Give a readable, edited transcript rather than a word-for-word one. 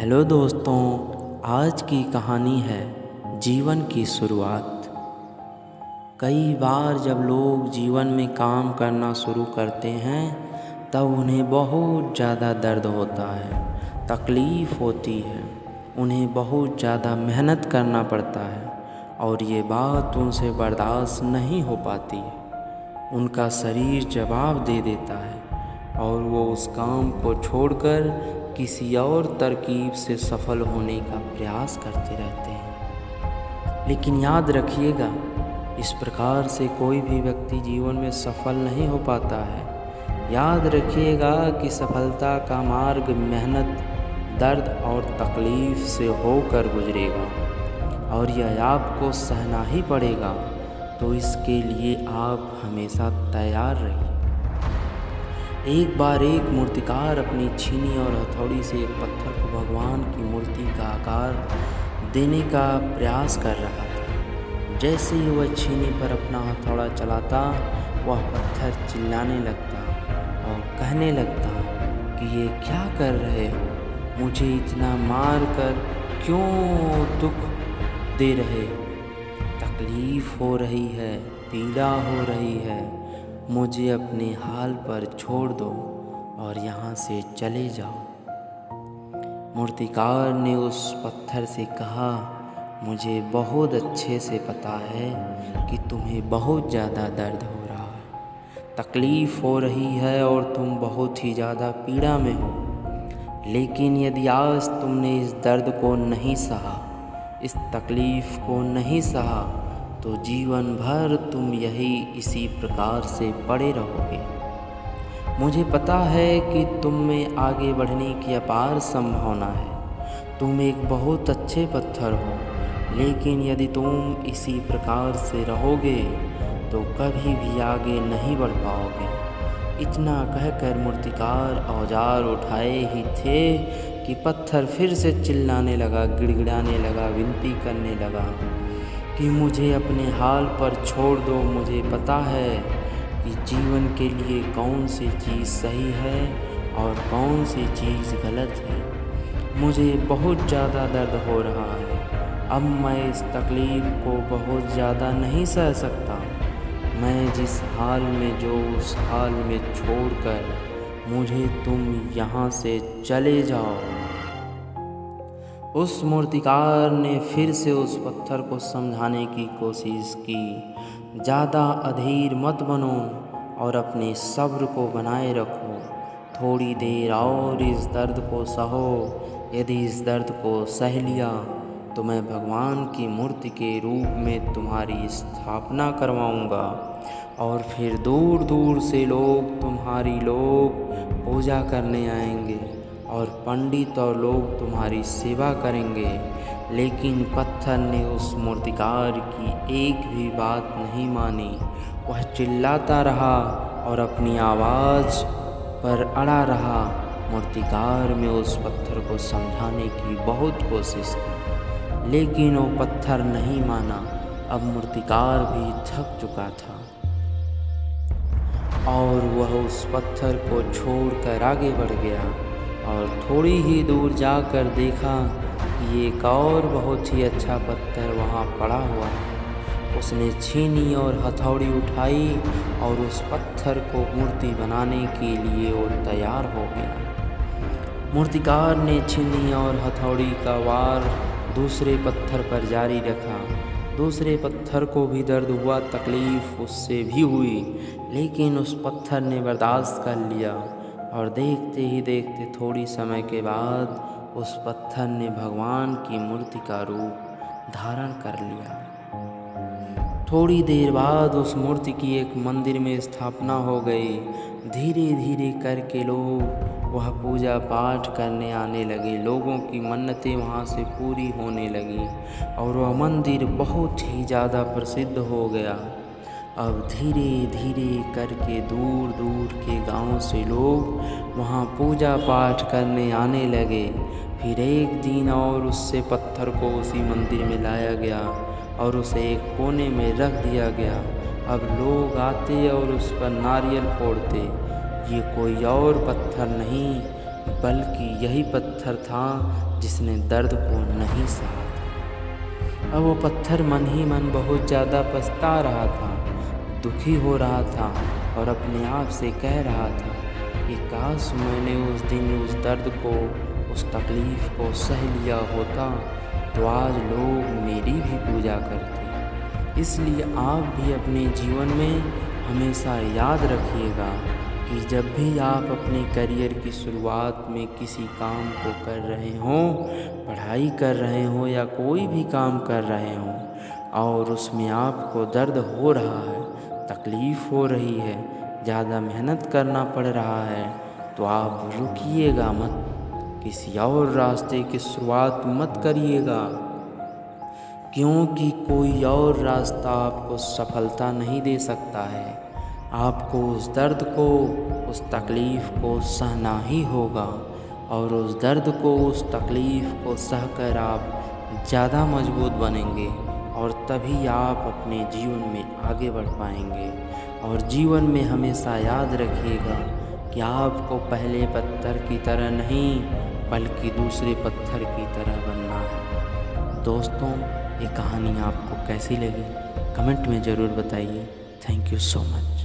Hello दोस्तों, आज की कहानी है जीवन की शुरुआत। कई बार जब लोग जीवन में काम करना शुरू करते हैं तब उन्हें बहुत ज़्यादा दर्द होता है, तकलीफ़ होती है, उन्हें बहुत ज़्यादा मेहनत करना पड़ता है और ये बात उनसे बर्दाश्त नहीं हो पाती है। उनका शरीर जवाब दे देता है और वो उस काम को छोड़कर किसी और तरकीब से सफल होने का प्रयास करते रहते हैं। लेकिन याद रखिएगा, इस प्रकार से कोई भी व्यक्ति जीवन में सफल नहीं हो पाता है। याद रखिएगा कि सफलता का मार्ग मेहनत, दर्द और तकलीफ़ से होकर गुजरेगा और यह आपको सहना ही पड़ेगा। तो इसके लिए आप हमेशा तैयार रहिए। एक बार एक मूर्तिकार अपनी छीनी और हथौड़ी से एक पत्थर को भगवान की मूर्ति का आकार देने का प्रयास कर रहा था। जैसे ही वह छीनी पर अपना हथौड़ा चलाता, वह पत्थर चिल्लाने लगता और कहने लगता कि ये क्या कर रहे हो, मुझे इतना मार कर क्यों दुख दे रहे हो, तकलीफ़ हो रही है, पीड़ा हो रही है, मुझे अपने हाल पर छोड़ दो और यहाँ से चले जाओ। मूर्तिकार ने उस पत्थर से कहा, मुझे बहुत अच्छे से पता है कि तुम्हें बहुत ज़्यादा दर्द हो रहा है, तकलीफ़ हो रही है और तुम बहुत ही ज़्यादा पीड़ा में हो। लेकिन यदि आज तुमने इस दर्द को नहीं सहा, इस तकलीफ़ को नहीं सहा, तो जीवन भर तुम इसी प्रकार से पड़े रहोगे। मुझे पता है कि तुम में आगे बढ़ने की अपार संभावना है। तुम एक बहुत अच्छे पत्थर हो, लेकिन यदि तुम इसी प्रकार से रहोगे तो कभी भी आगे नहीं बढ़ पाओगे। इतना कहकर मूर्तिकार औजार उठाए ही थे कि पत्थर फिर से चिल्लाने लगा, गिड़गिड़ाने लगा, विनती करने लगा कि मुझे अपने हाल पर छोड़ दो। मुझे पता है कि जीवन के लिए कौन सी चीज़ सही है और कौन सी चीज़ गलत है। मुझे बहुत ज़्यादा दर्द हो रहा है, अब मैं इस तकलीफ़ को बहुत ज़्यादा नहीं सह सकता। मैं जिस हाल में जो उस हाल में छोड़कर मुझे तुम यहाँ से चले जाओ। उस मूर्तिकार ने फिर से उस पत्थर को समझाने की कोशिश की, ज़्यादा अधीर मत बनो और अपने सब्र को बनाए रखो। थोड़ी देर और इस दर्द को सहो। यदि इस दर्द को सह लिया तो मैं भगवान की मूर्ति के रूप में तुम्हारी स्थापना करवाऊंगा और फिर दूर दूर से तुम्हारी लोग पूजा करने आएंगे और पंडित और लोग तुम्हारी सेवा करेंगे। लेकिन पत्थर ने उस मूर्तिकार की एक भी बात नहीं मानी। वह चिल्लाता रहा और अपनी आवाज़ पर अड़ा रहा। मूर्तिकार में उस पत्थर को समझाने की बहुत कोशिश की, लेकिन वो पत्थर नहीं माना। अब मूर्तिकार भी थक चुका था और वह उस पत्थर को छोड़कर आगे बढ़ गया और थोड़ी ही दूर जाकर देखा कि एक और बहुत ही अच्छा पत्थर वहाँ पड़ा हुआ है। उसने छीनी और हथौड़ी उठाई और उस पत्थर को मूर्ति बनाने के लिए वो तैयार हो गया। मूर्तिकार ने छीनी और हथौड़ी का वार दूसरे पत्थर पर जारी रखा। दूसरे पत्थर को भी दर्द हुआ, तकलीफ़ उससे भी हुई, लेकिन उस पत्थर ने बर्दाश्त कर लिया और देखते ही देखते थोड़ी समय के बाद उस पत्थर ने भगवान की मूर्ति का रूप धारण कर लिया। थोड़ी देर बाद उस मूर्ति की एक मंदिर में स्थापना हो गई। धीरे धीरे करके लोग वह पूजा पाठ करने आने लगे। लोगों की मन्नतें वहाँ से पूरी होने लगी और वह मंदिर बहुत ही ज़्यादा प्रसिद्ध हो गया। अब धीरे धीरे करके दूर दूर के गांव से लोग वहाँ पूजा पाठ करने आने लगे। फिर एक दिन और उससे पत्थर को उसी मंदिर में लाया गया और उसे एक कोने में रख दिया गया। अब लोग आते और उस पर नारियल फोड़ते। ये कोई और पत्थर नहीं बल्कि यही पत्थर था जिसने दर्द को नहीं सहा था। अब वो पत्थर मन ही मन बहुत ज़्यादा पछता रहा था, दुखी हो रहा था और अपने आप से कह रहा था कि काश मैंने उस दिन उस दर्द को, उस तकलीफ़ को सह लिया होता तो आज लोग मेरी भी पूजा करते। इसलिए आप भी अपने जीवन में हमेशा याद रखिएगा कि जब भी आप अपने करियर की शुरुआत में किसी काम को कर रहे हों, पढ़ाई कर रहे हों या कोई भी काम कर रहे हों और उसमें आपको दर्द हो रहा है, तकलीफ़ हो रही है, ज़्यादा मेहनत करना पड़ रहा है, तो आप रुकिएगा मत, किसी और रास्ते की शुरुआत मत करिएगा, क्योंकि कोई और रास्ता आपको सफलता नहीं दे सकता है। आपको उस दर्द को, उस तकलीफ़ को सहना ही होगा और उस दर्द को, उस तकलीफ़ को सहकर आप ज़्यादा मजबूत बनेंगे और तभी आप अपने जीवन में आगे बढ़ पाएंगे। और जीवन में हमेशा याद रखिएगा कि आपको पहले पत्थर की तरह नहीं बल्कि दूसरे पत्थर की तरह बनना है। दोस्तों, ये कहानी आपको कैसी लगी कमेंट में ज़रूर बताइए। Thank you so much.